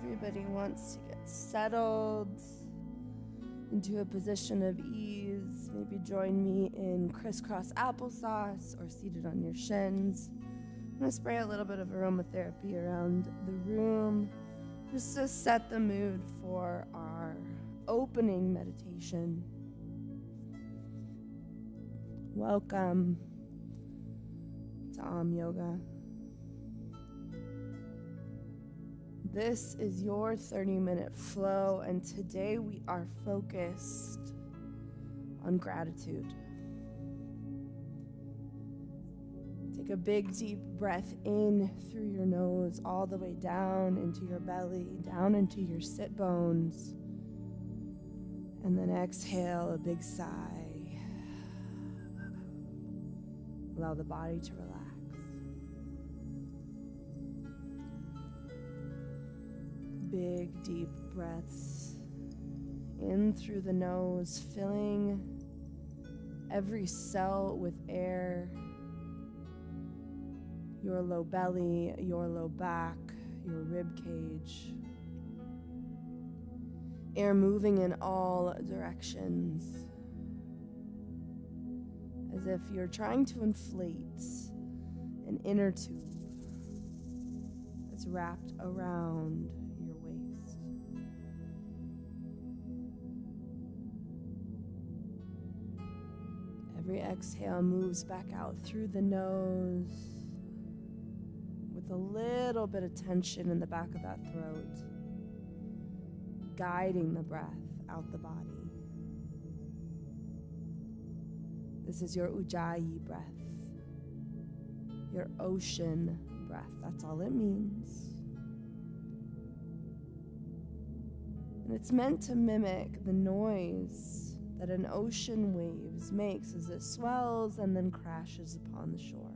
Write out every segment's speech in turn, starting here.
Everybody wants to get settled into a position of ease. Maybe join me in crisscross applesauce or seated on your shins. I'm going to spray a little bit of aromatherapy around the room just to set the mood for our opening meditation. Welcome to Yoga. This is your 30-minute flow, and today we are focused on gratitude. Take a big, deep breath in through your nose, all the way down into your belly, down into your sit bones, and then exhale a big sigh. Allow the body to relax. Big, deep breaths in through the nose, filling every cell with air. Your low belly, your low back, your rib cage. Air moving in all directions, as if you're trying to inflate an inner tube that's wrapped around your waist. Every exhale moves back out through the nose with a little bit of tension in the back of that throat, guiding the breath out the body. This is your Ujjayi breath, your ocean breath. That's all it means. And it's meant to mimic the noise that an ocean waves makes as it swells and then crashes upon the shore.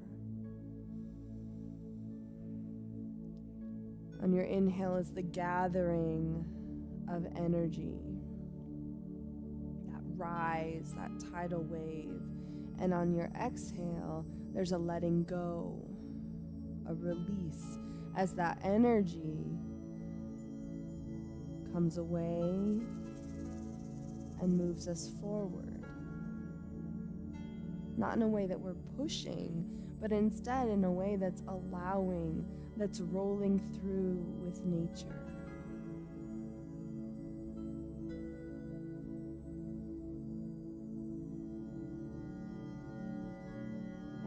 On your inhale is the gathering of energy, that rise, that tidal wave. And on your exhale, there's a letting go, a release, as that energy comes away and moves us forward. Not in a way that we're pushing, but instead in a way that's allowing, that's rolling through with nature.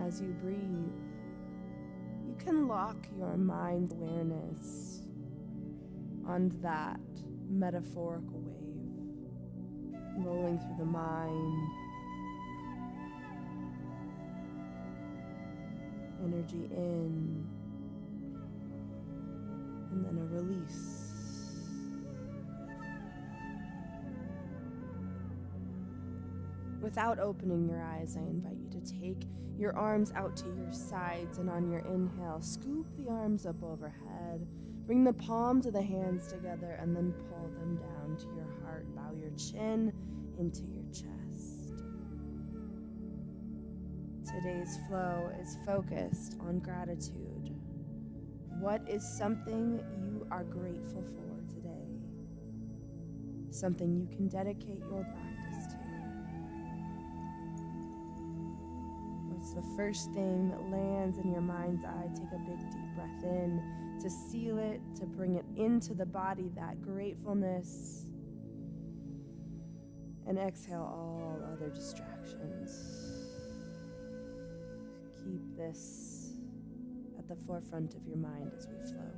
As you breathe, you can lock your mind's awareness on that metaphorical wave, rolling through the mind, energy in, and then a release. Without opening your eyes, I invite you to take your arms out to your sides, and on your inhale, scoop the arms up overhead. Bring the palms of the hands together and then pull them down to your heart. Bow your chin into your chest. Today's flow is focused on gratitude. What is something you are grateful for today? Something you can dedicate your practice to. What's the first thing that lands in your mind's eye? Take a big deep breath in to seal it, to bring it into the body, that gratefulness. And exhale all other distractions. Keep this at the forefront of your mind as we flow.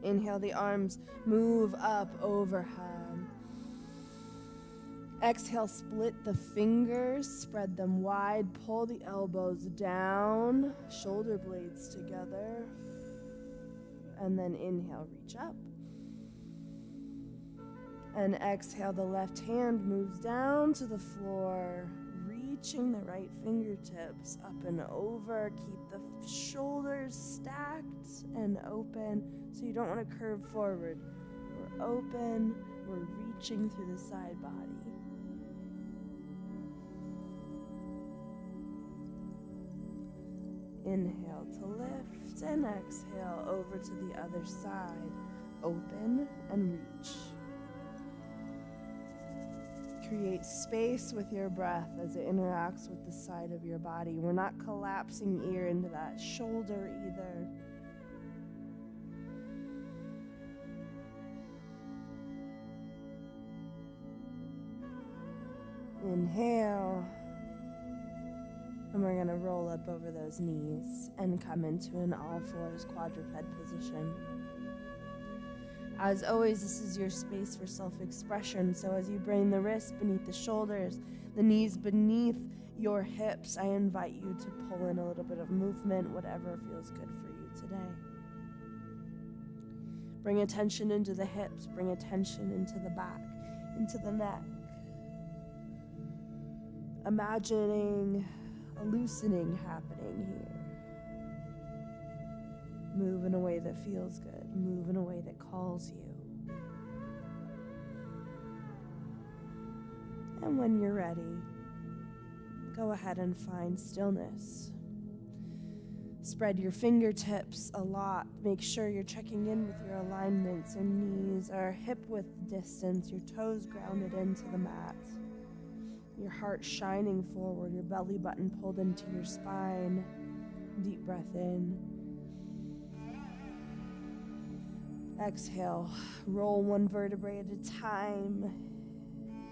Inhale, the arms move up overhead. Exhale, split the fingers, spread them wide, pull the elbows down, shoulder blades together, and then inhale, reach up. And exhale, the left hand moves down to the floor, reaching the right fingertips up and over. Keep the shoulders stacked and open, so you don't want to curve forward. We're open, we're reaching through the side body. Inhale to lift and exhale over to the other side. Open and reach. Create space with your breath as it interacts with the side of your body. We're not collapsing ear into that shoulder either. Inhale. And we're going to roll up over those knees and come into an all-fours quadruped position. As always, this is your space for self-expression. So as you bring the wrists beneath the shoulders, the knees beneath your hips, I invite you to pull in a little bit of movement, whatever feels good for you today. Bring attention into the hips, bring attention into the back, into the neck. Imagining a loosening happening here. Move in a way that feels good. Move in a way that calls you. And when you're ready, go ahead and find stillness. Spread your fingertips a lot. Make sure you're checking in with your alignments. Your knees are hip-width distance, your toes grounded into the mat. Your heart shining forward, your belly button pulled into your spine. Deep breath in. Exhale, roll one vertebrae at a time.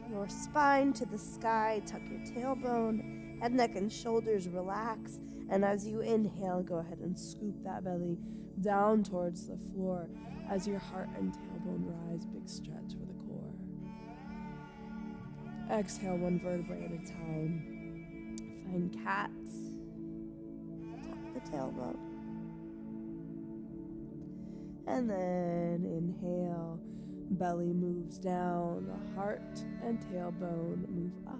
Your spine to the sky, tuck your tailbone, head, neck, and shoulders relax. And as you inhale, go ahead and scoop that belly down towards the floor as your heart and tailbone rise. Big stretch for the core. Exhale, one vertebrae at a time. Find cat. Tuck the tailbone. And then inhale, belly moves down, heart and tailbone move up.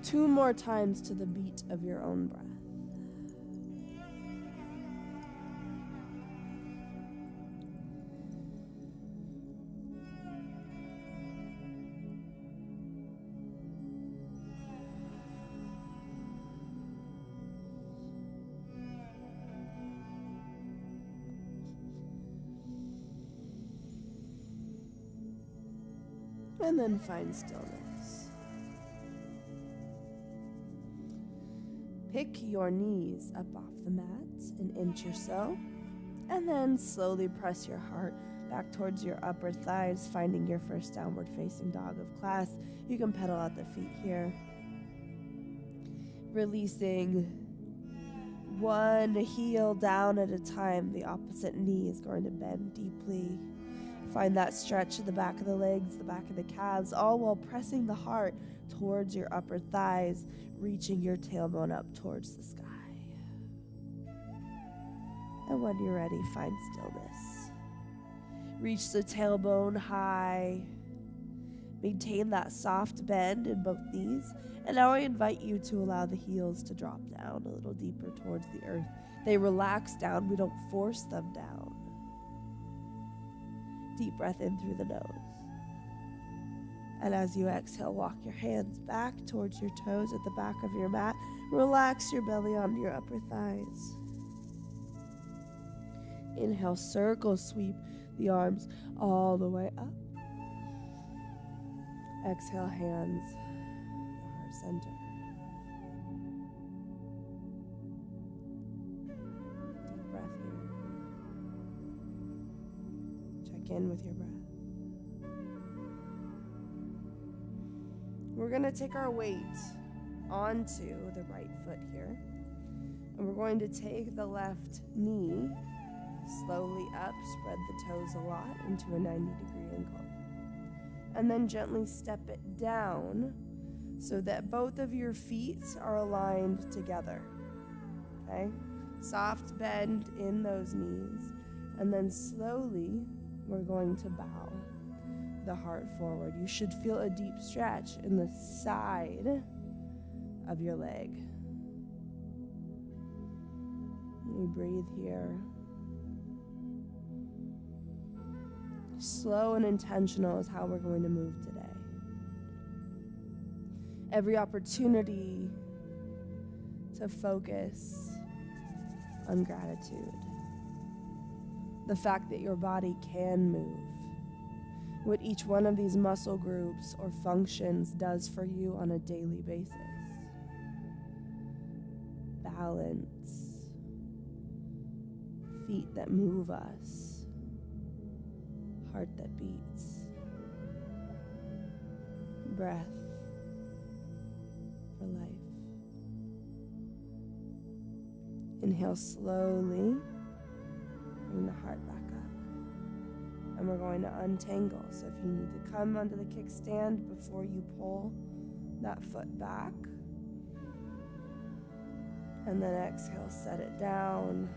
2 more times to the beat of your own breath. And then find stillness. Pick your knees up off the mat, an inch or so, and then slowly press your heart back towards your upper thighs, finding your first downward facing dog of class. You can pedal out the feet here. Releasing one heel down at a time. The opposite knee is going to bend deeply. Find that stretch of the back of the legs, the back of the calves, all while pressing the heart towards your upper thighs, reaching your tailbone up towards the sky. And when you're ready, find stillness. Reach the tailbone high. Maintain that soft bend in both knees. And now I invite you to allow the heels to drop down a little deeper towards the earth. They relax down. We don't force them down. Deep breath in through the nose. And as you exhale, walk your hands back towards your toes at the back of your mat. Relax your belly onto your upper thighs. Inhale, circle sweep the arms all the way up. Exhale, hands, heart center. Deep breath here. Check in with your breath. We're going to take our weight onto the right foot here. And we're going to take the left knee slowly up, spread the toes a lot into a 90-degree angle. And then gently step it down so that both of your feet are aligned together. Okay? Soft bend in those knees. And then slowly, we're going to bow the heart forward. You should feel a deep stretch in the side of your leg. You breathe here. Slow and intentional is how we're going to move today. Every opportunity to focus on gratitude. The fact that your body can move. What each one of these muscle groups or functions does for you on a daily basis. Balance. Feet that move us. Heart that beats. Breath for life. Inhale slowly. Bring the heart back up. And we're going to untangle. So if you need to come onto the kickstand before you pull that foot back. And then exhale, set it down.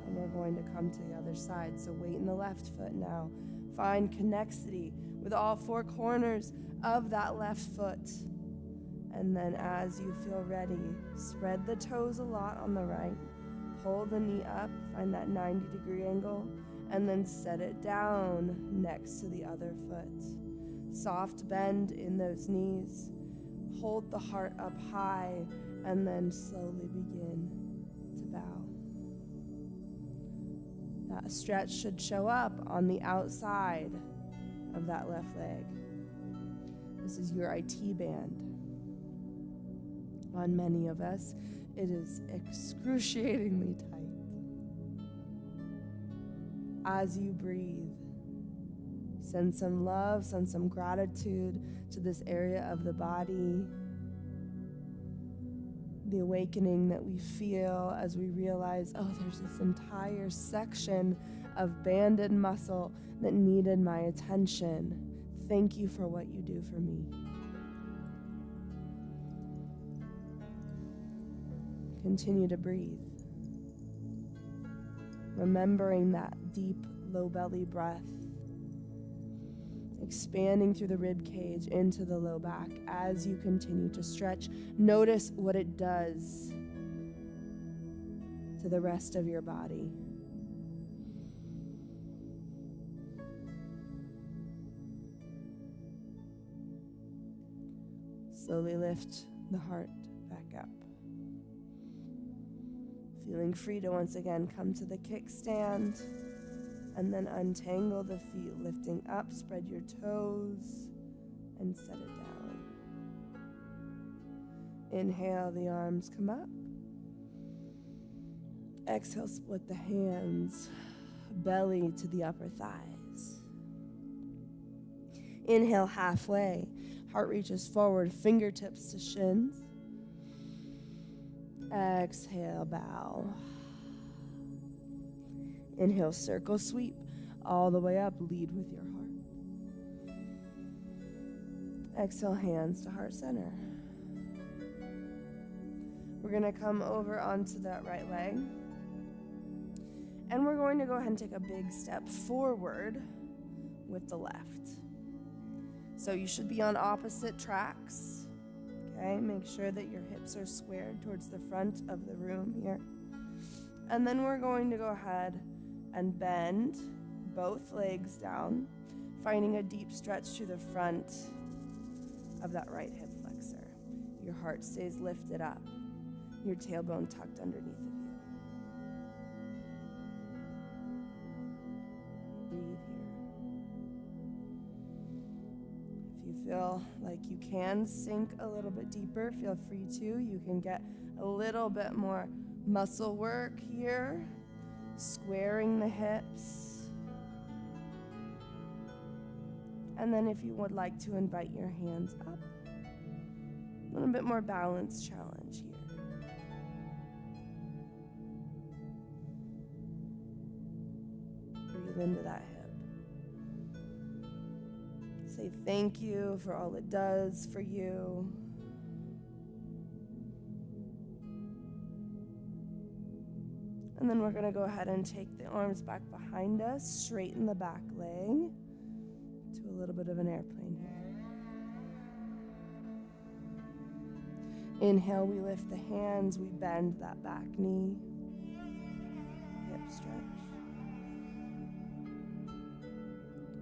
And we're going to come to the other side. So weight in the left foot now. Find connexity with all four corners of that left foot. And then as you feel ready, spread the toes a lot on the right. Pull the knee up, find that 90-degree angle, and then set it down next to the other foot. Soft bend in those knees. Hold the heart up high, and then slowly begin to bow. That stretch should show up on the outside of that left leg. This is your IT band. On many of us, it is excruciatingly tight. As you breathe, send some love, send some gratitude to this area of the body. The awakening that we feel as we realize, oh, there's this entire section of banded muscle that needed my attention. Thank you for what you do for me. Continue to breathe. Remembering that deep, low belly breath. Expanding through the rib cage into the low back as you continue to stretch. Notice what it does to the rest of your body. Slowly lift the heart back up. Feeling free to once again come to the kickstand and then untangle the feet, lifting up, spread your toes, and set it down. Inhale, the arms come up. Exhale, split the hands, belly to the upper thighs. Inhale, halfway. Heart reaches forward, fingertips to shins. Exhale, bow. Inhale, circle sweep all the way up. Lead with your heart. Exhale, hands to heart center. We're going to come over onto that right leg. And we're going to go ahead and take a big step forward with the left. So you should be on opposite tracks. Okay, make sure that your hips are squared towards the front of the room here. And then we're going to go ahead and bend both legs down, finding a deep stretch through the front of that right hip flexor. Your heart stays lifted up, your tailbone tucked underneath of you. Breathe here. If you feel like you can sink a little bit deeper, feel free to. You can get a little bit more muscle work here, squaring the hips. And then if you would like to invite your hands up, a little bit more balance challenge here. Breathe into that hip. Say thank you for all it does for you. And then we're going to go ahead and take the arms back behind us, straighten the back leg to a little bit of an airplane here. Inhale, we lift the hands, we bend that back knee, hip stretch.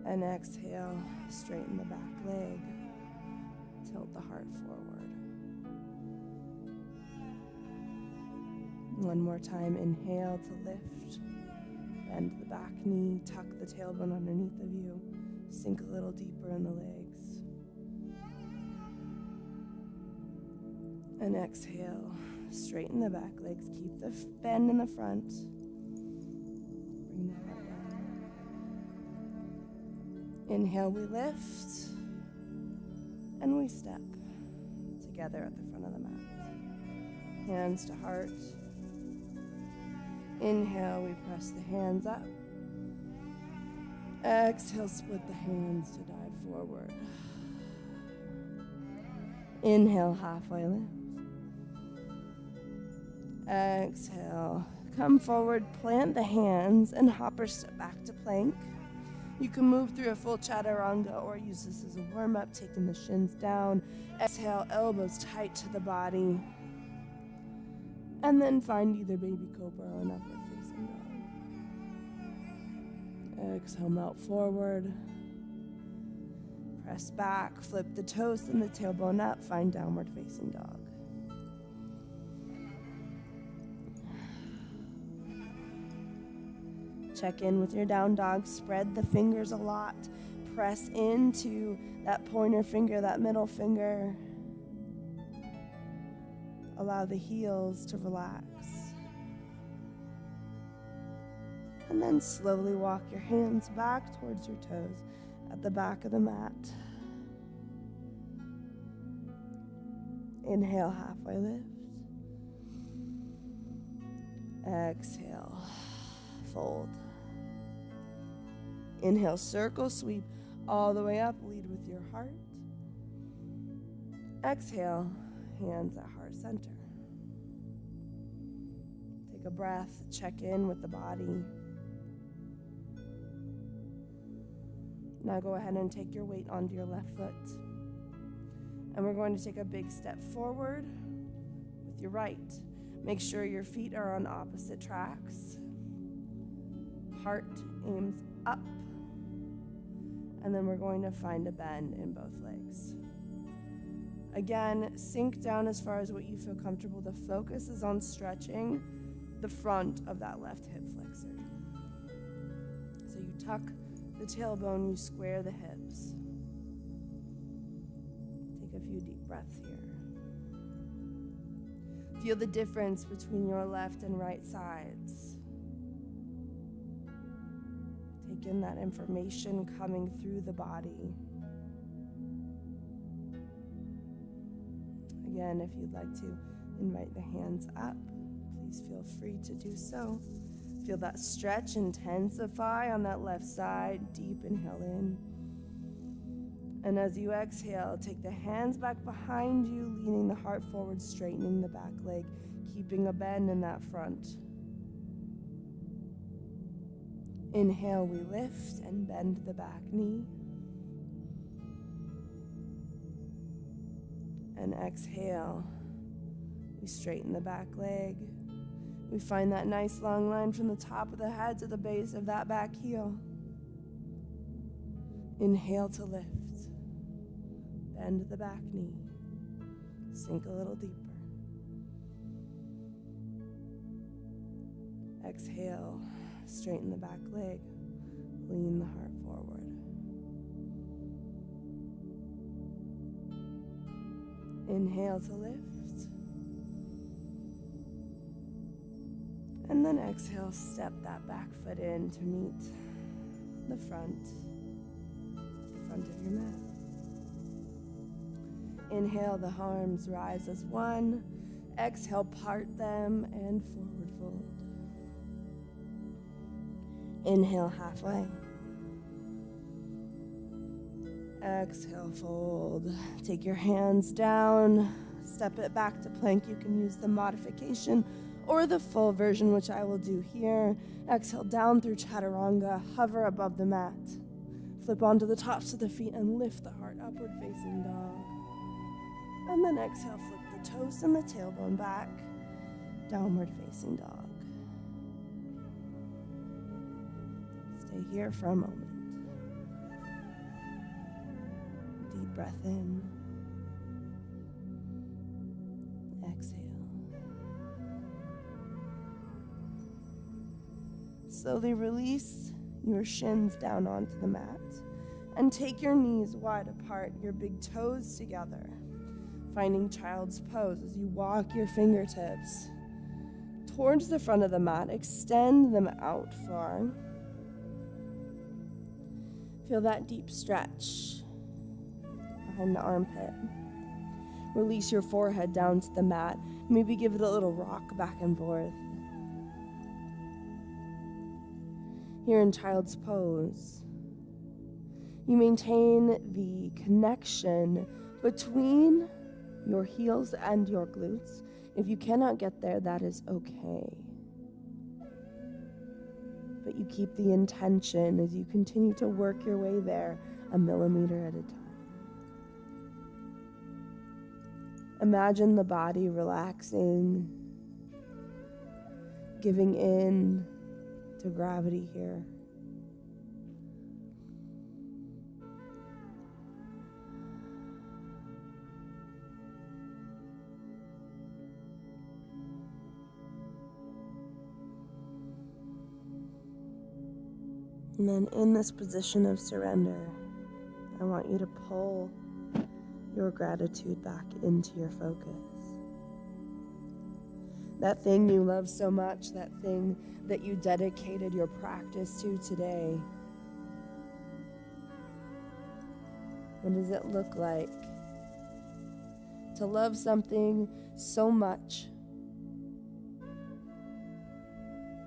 And exhale, straighten the back leg, tilt the heart forward. One more time, inhale to lift. Bend the back knee, tuck the tailbone underneath of you. Sink a little deeper in the legs. And exhale, straighten the back legs. Keep the bend in the front. Bring the heart down. Inhale, we lift. And we step together at the front of the mat. Hands to heart. Inhale, we press the hands up. Exhale, split the hands to dive forward. Inhale, halfway lift. Exhale, come forward, plant the hands, and hopper step back to plank. You can move through a full chaturanga or use this as a warm-up, taking the shins down. Exhale, elbows tight to the body. And then find either baby cobra or an upward facing dog. Exhale, melt forward. Press back, flip the toes and the tailbone up, find downward facing dog. Check in with your down dog, spread the fingers a lot. Press into that pointer finger, that middle finger. Allow the heels to relax. And then slowly walk your hands back towards your toes at the back of the mat. Inhale, halfway lift. Exhale, fold. Inhale, circle, sweep all the way up, lead with your heart. Exhale, hands at heart center. Take a breath, check in with the body. Now go ahead and take your weight onto your left foot. And we're going to take a big step forward with your right. Make sure your feet are on opposite tracks. Heart aims up. And then we're going to find a bend in both legs. Again, sink down as far as what you feel comfortable. The focus is on stretching the front of that left hip flexor. So you tuck the tailbone, you square the hips. Take a few deep breaths here. Feel the difference between your left and right sides. Take in that information coming through the body. Again, if you'd like to invite the hands up, please feel free to do so. Feel that stretch intensify on that left side. Deep inhale in. And as you exhale, take the hands back behind you, leaning the heart forward, straightening the back leg, keeping a bend in that front. Inhale, we lift and bend the back knee. And exhale, we straighten the back leg. We find that nice long line from the top of the head to the base of that back heel. Inhale to lift. Bend the back knee. Sink a little deeper. Exhale, straighten the back leg. Lean the heart forward. Inhale to lift. And then exhale, step that back foot in to meet the front of your mat. Inhale, the arms rise as one. Exhale, part them and forward fold. Inhale, halfway. Exhale, fold. Take your hands down. Step it back to plank. You can use the modification or the full version, which I will do here. Exhale, down through chaturanga. Hover above the mat. Flip onto the tops of the feet and lift the heart, upward facing dog. And then exhale, flip the toes and the tailbone back. Downward facing dog. Stay here for a moment. Deep breath in. Exhale. Slowly release your shins down onto the mat and take your knees wide apart, your big toes together, finding child's pose as you walk your fingertips towards the front of the mat. Extend them out far. Feel that deep stretch behind the armpit. Release your forehead down to the mat. Maybe give it a little rock back and forth. Here in child's pose, you maintain the connection between your heels and your glutes. If you cannot get there, that is okay. But you keep the intention as you continue to work your way there, a millimeter at a time. Imagine the body relaxing, giving in to gravity here. And then in this position of surrender, I want you to pull your gratitude back into your focus. That thing you love so much, that thing that you dedicated your practice to today. What does it look like to love something so much?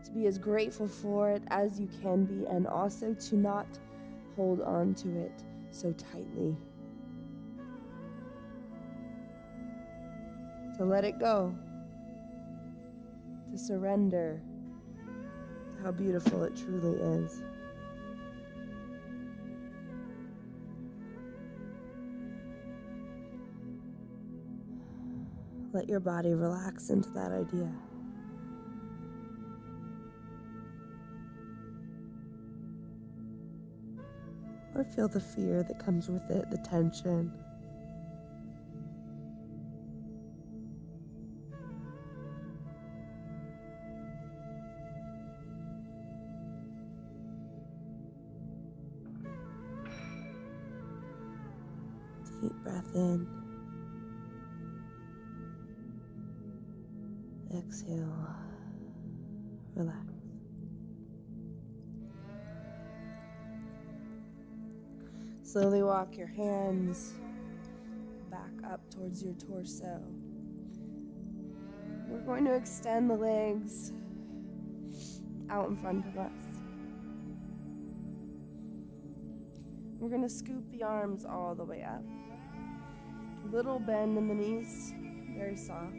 To be as grateful for it as you can be, and also to not hold on to it so tightly. To let it go. To surrender to how beautiful it truly is. Let your body relax into that idea. Or feel the fear that comes with it, the tension. Deep breath in. Exhale. Relax. Slowly walk your hands back up towards your torso. We're going to extend the legs out in front of us. We're going to scoop the arms all the way up. Little bend in the knees, very soft,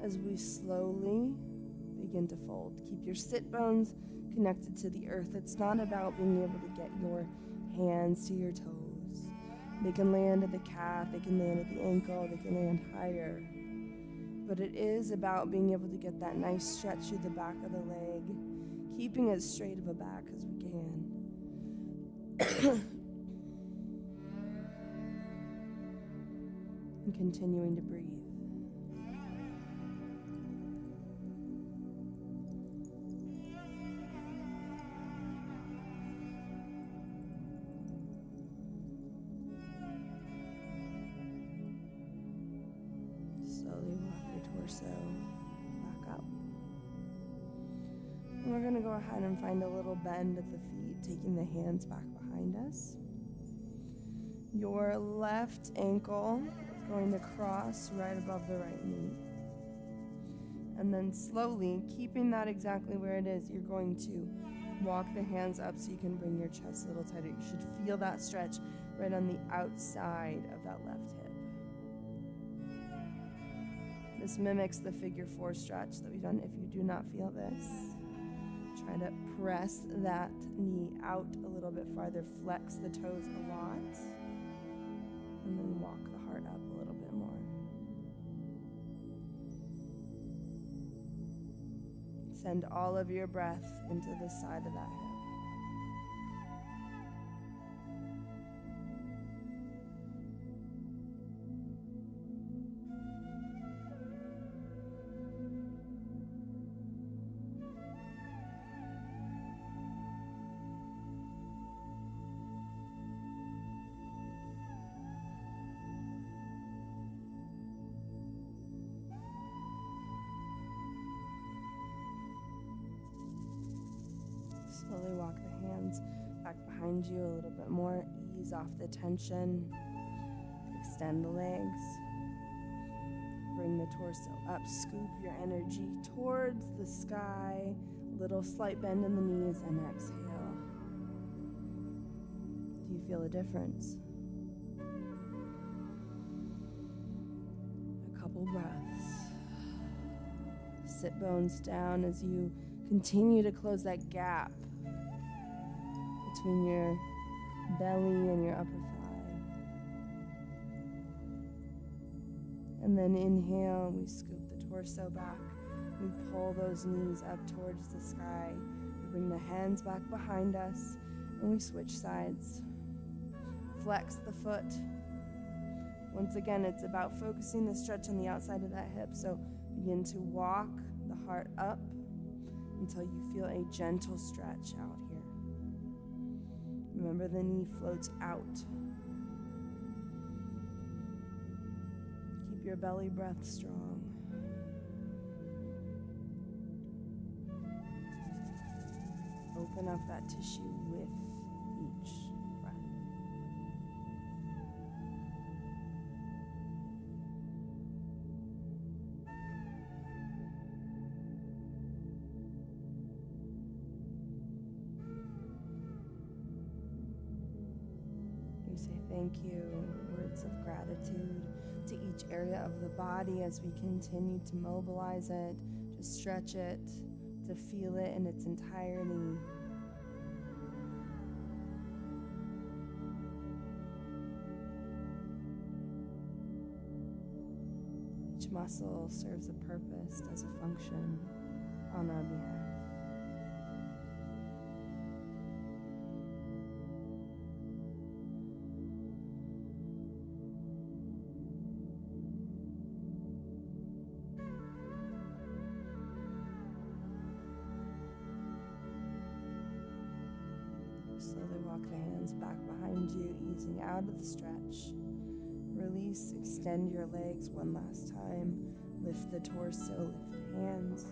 as we slowly begin to fold. Keep your sit bones connected to the earth. It's not about being able to get your hands to your toes. They can land at the calf, they can land at the ankle, they can land higher. But it is about being able to get that nice stretch through the back of the leg, keeping as straight of a back as we can. And continuing to breathe. So back up. And we're going to go ahead and find a little bend at the feet, taking the hands back behind us. Your left ankle is going to cross right above the right knee. And then slowly, keeping that exactly where it is, you're going to walk the hands up so you can bring your chest a little tighter. You should feel that stretch right on the outside of that left hip. This mimics the figure 4 stretch that we've done. If you do not feel this, try to press that knee out a little bit farther, flex the toes a lot, and then walk the heart up a little bit more. Send all of your breath into the side of that hip. Slowly walk the hands back behind you a little bit more. Ease off the tension. Extend the legs. Bring the torso up. Scoop your energy towards the sky. Little slight bend in the knees and exhale. Do you feel a difference? A couple breaths. Sit bones down as you continue to close that gap between your belly and your upper thigh. And then inhale, we scoop the torso back. We pull those knees up towards the sky. We bring the hands back behind us and we switch sides. Flex the foot. Once again, it's about focusing the stretch on the outside of that hip. So begin to walk the heart up until you feel a gentle stretch out here. Remember, the knee floats out. Keep your belly breath strong. Open up that tissue with each breath. We say thank you, words of gratitude to each area of the body as we continue to mobilize it, to stretch it, to feel it in its entirety. Each muscle serves a purpose, does a function on our behalf. Slowly walk the hands back behind you, easing out of the stretch. Release, extend your legs one last time. Lift the torso, lift the hands.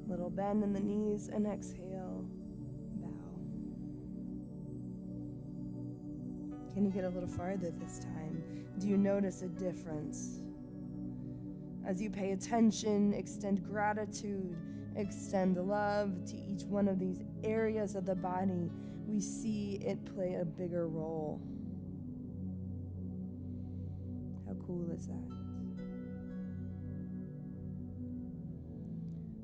Little bend in the knees and exhale, bow. Can you get a little farther this time? Do you notice a difference? As you pay attention, extend gratitude, extend love to each one of these areas of the body, we see it play a bigger role. How cool is that?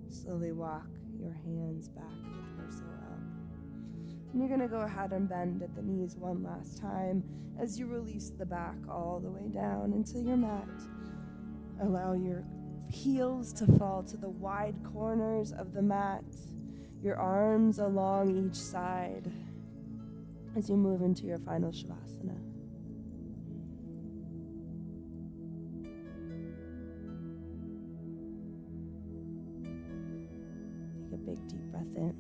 Slowly walk your hands back, the torso up. And you're going to go ahead and bend at the knees one last time as you release the back all the way down into your mat. Allow your heels to fall to the wide corners of the mat, your arms along each side as you move into your final Shavasana. Take a big deep breath in.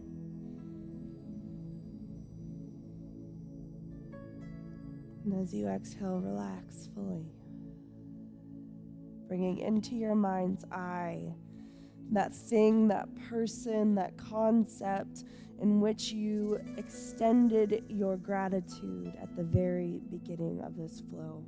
And as you exhale, relax fully. Bringing into your mind's eye that thing, that person, that concept in which you extended your gratitude at the very beginning of this flow.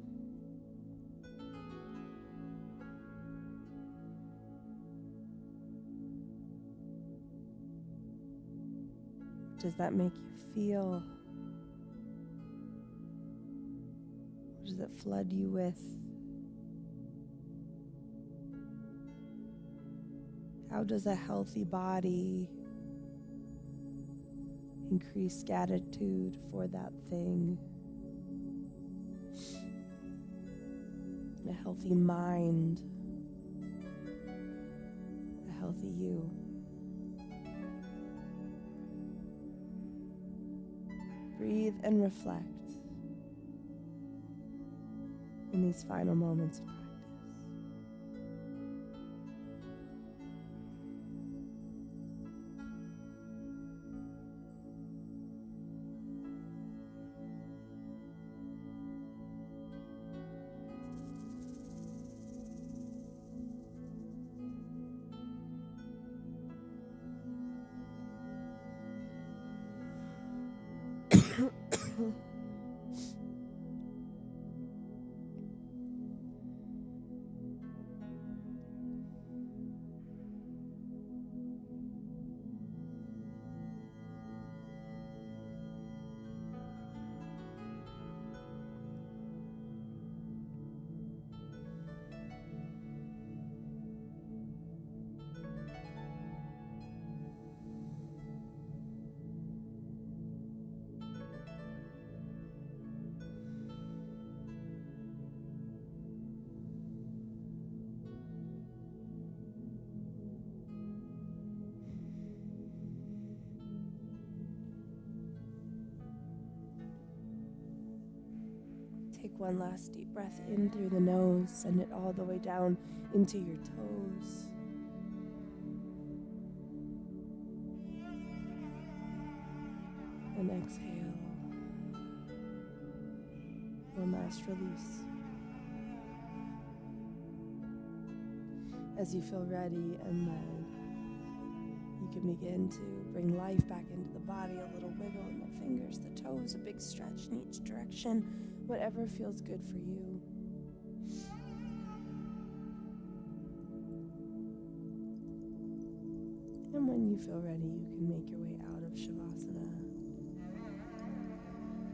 Does that make you feel? What does it flood you with? How does a healthy body increase gratitude for that thing? A healthy mind, a healthy you. Breathe and reflect in these final moments of practice. Take one last deep breath in through the nose, send it all the way down into your toes. And exhale. One last release. As you feel ready and led, you can begin to bring life back into the body, a little wiggle in the fingers, the toes, a big stretch in each direction, whatever feels good for you. And when you feel ready, you can make your way out of Shavasana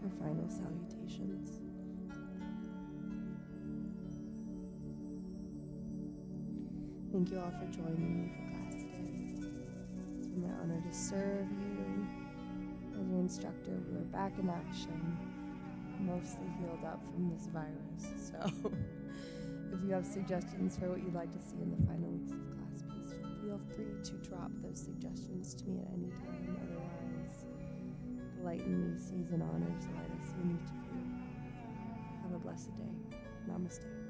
for final salutations. Thank you all for joining me for class today. It's been my honor to serve you as your instructor. We are back in action, mostly healed up from this virus. So if you have suggestions for what you'd like to see in the final weeks of class, please feel free to drop those suggestions to me at any time. Otherwise, the light in me sees and honors the light I see in each of you. Have a blessed day. Namaste.